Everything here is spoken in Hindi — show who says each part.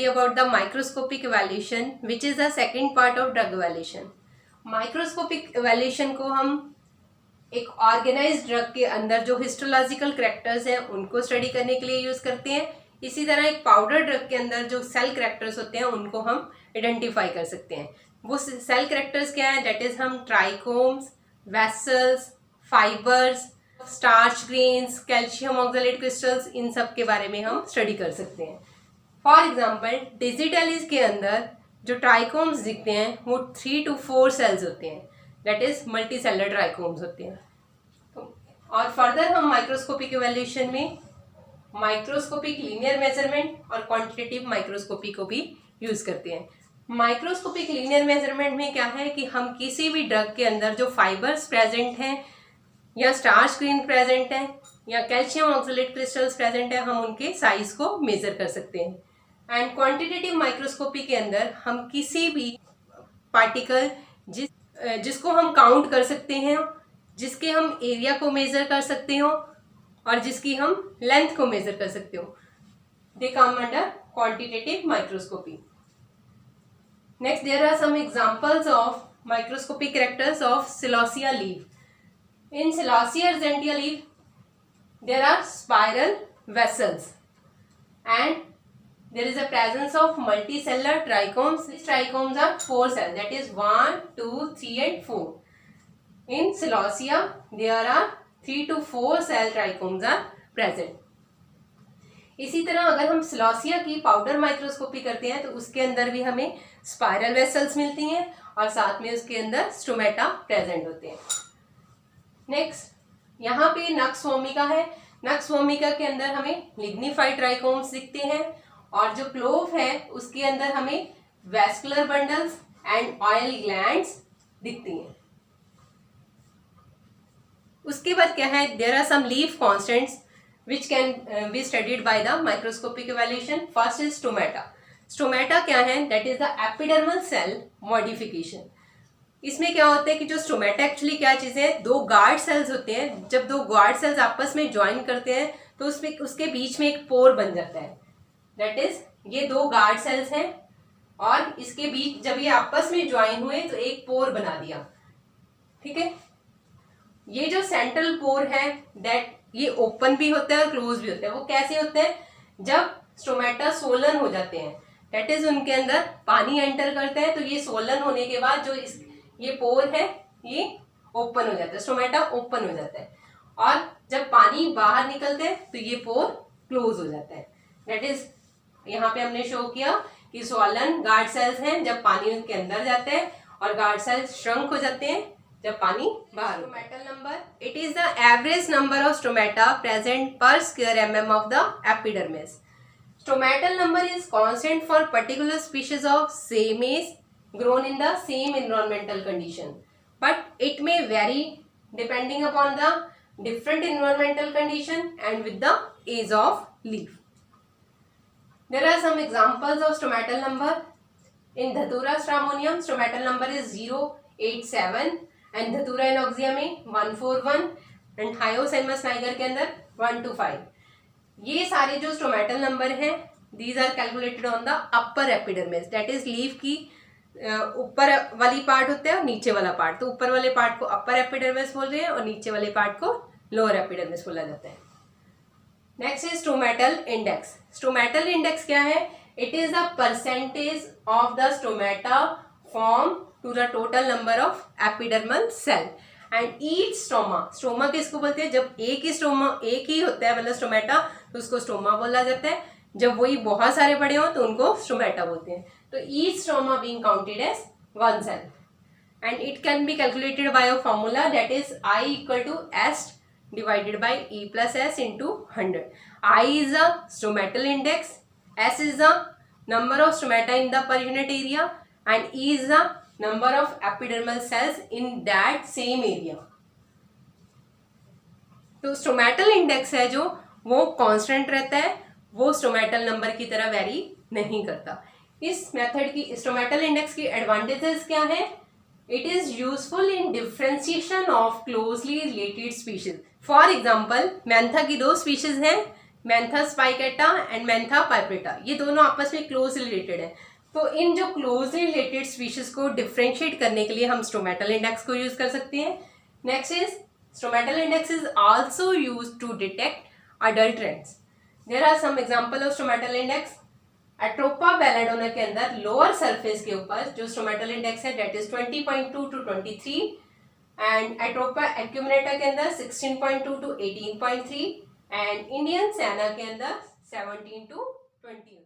Speaker 1: study about the microscopic evaluation, which is the second part of drug evaluation. Microscopic evaluation को हम एक ऑर्गेनाइज्ड ड्रग के अंदर जो हिस्टोलॉजिकल करैक्टर्स हैं उनको स्टडी करने के लिए यूज करते हैं. इसी तरह एक पाउडर ड्रग के अंदर जो सेल करैक्टर्स होते हैं उनको हम आइडेंटिफाई कर सकते हैं. वो सेल करैक्टर्स क्या है? दैट इज हम trichomes, vessels, fibres, starch grains, calcium oxalate crystals, इन सब के बारे में हम स्टडी कर सकते हैं. फॉर एग्जाम्पल डिजिटलीज के अंदर जो ट्राइकोम्स दिखते हैं वो 3 to 4 सेल्स होते हैं. That is multi cellular trichomes होते हैं. और फर्दर हम माइक्रोस्कोपिक इवैल्यूएशन में माइक्रोस्कोपिक लीनियर मेजरमेंट और क्वांटिटेटिव माइक्रोस्कोपी को भी यूज करते हैं. माइक्रोस्कोपिक लीनियर मेजरमेंट में क्या है कि हम किसी भी ड्रग के अंदर जो फाइबर्स प्रेजेंट हैं या स्टार्च ग्रेन प्रेजेंट है या कैल्शियम ऑक्सलेट क्रिस्टल्स प्रेजेंट है, हम उनके साइज को मेजर कर सकते हैं. एंड क्वांटिटेटिव माइक्रोस्कोपी के अंदर हम किसी भी पार्टिकल जिसको हम काउंट कर सकते हैं, जिसके हम एरिया को मेजर कर सकते हो और जिसकी हम लेंथ को मेजर कर सकते हो, they come under quantitative microscopy. Next there are some examples of microscopic characters of Celosia leaf. In Silosia argentea leaf, there are spiral vessels and there is a presence of multicellular trichomes. These trichomes are 4 cells, that is 1, 2, 3 and 4. In Silosia, there are 3 to 4 cell trichomes are present. इसी तरह अगर हम सिलोसिया की पाउडर माइक्रोस्कोपी करते हैं तो उसके अंदर भी हमें स्पाइरल वेसल्स मिलती हैं और साथ में उसके अंदर स्टोमेटा प्रेजेंट होते हैं. नेक्स्ट यहाँ पे नक्स वोमिका है. नक्स वोमिका के अंदर हमें लिग्निफाइड ट्राइकोम्स दिखते हैं और जो क्लोव है उसके अंदर हमें vascular bundles and oil glands दिखती हैं. उसके बाद क्या है? There are some leaf constants which can be studied by the microscopic evaluation. First is stomata. Stomata क्या है? That is the epidermal cell modification. इसमें क्या होता है कि जो स्टोमेटा एक्चुअली क्या चीज़ है, 2 गार्ड सेल्स होते हैं. जब 2 गार्ड सेल्स आपस में ज्वाइन करते हैं तो उसमें उसके बीच में एक पोर बन जाता है. दैट इज ये 2 गार्ड सेल्स हैं और इसके बीच जब ये आपस में ज्वाइन हुए तो एक पोर बना दिया. ठीक है. ये जो सेंट्रल पोर है दैट ये ओपन भी होता है और क्लोज भी होता है. वो कैसे होते हैं? जब स्टोमेटा सोलन हो जाते हैं, दैट इज उनके अंदर पानी एंटर करता है तो ये सोलन होने के बाद जो ये पोर है ये ओपन हो जाता है, स्टोमेटा ओपन हो जाता है. और जब पानी बाहर निकलते हैं तो ये पोर क्लोज हो जाता है. दैट इज यहाँ पे हमने शो किया कि स्वॉलन गार्ड सेल्स हैं जब पानी उनके अंदर जाते हैं और गार्ड सेल्स श्रंक हो जाते हैं जब पानी बाहर. Stomatal number, it is the average number of stomata present per square mm of the epidermis. Stomatal number is constant for particular species of same age grown in the same environmental condition, but it may vary depending upon the different environmental condition and with the age of leaf. There are some examples of stomatal number. In Dhatura stramonium, stomatal number is 087 and Dhatura inoxia में 141 and Hyoscyamus niger के अंदर 125. ये सारे जो स्टोमेटल नंबर हैं these are calculated on the upper epidermis. That is leaf की ऊपर वाली पार्ट होता है और नीचे वाला पार्ट. तो ऊपर वाले पार्ट को अपर एपिडर्मिस बोल रहे हैं और नीचे वाले पार्ट को लोअर एपिडर्मिस बोला जाता है. Next is stomatal index. Stomatal index क्या है? It is the percentage of the stomata form to the total number of epidermal cell. And each stoma, stoma किसको बोलते हैं? जब एक ही होता है मतलब स्टोमेटा तो उसको स्टोमा बोला जाता है. जब वही बहुत सारे बड़े हो तो उनको स्टोमेटा बोलते हैं. तो each stoma being counted as 1 cell and it can be calculated by a formula that is I equal to S divided by E plus S into 100. I is a stomatal index, S is the number of stomata in the per unit area and E is the number of epidermal cells in that same area. तो स्टोमेटल इंडेक्स है जो वो कांस्टेंट रहता है, वो स्टोमेटल नंबर की तरह वेरी नहीं करता. इस मेथड की स्टोमेटल इंडेक्स की एडवांटेजेस क्या है? It is useful in differentiation of closely related species. For example mentha की 2 स्पीशीज हैं मैंथा स्पाइकेटा एंड मैंथा पाइपेटा, ये दोनों आपस में क्लोज रिलेटेड है। तो इन जो क्लोजली रिलेटेड स्पीशीज को डिफ्रेंशिएट करने के लिए हम स्टोमेटल इंडेक्स को यूज कर सकते हैं। Next is stomatal index is also used to detect adulterants. There are some example of stomatal index. Atropa belladonna के अंदर लोअर सरफेस के ऊपर जो स्टोमेटल इंडेक्स है that is 20.2 to 23, and Atropa acuminata के अंदर 16.2 टू 18.3, एंड इंडियन सैना के अंदर 17 टू 20।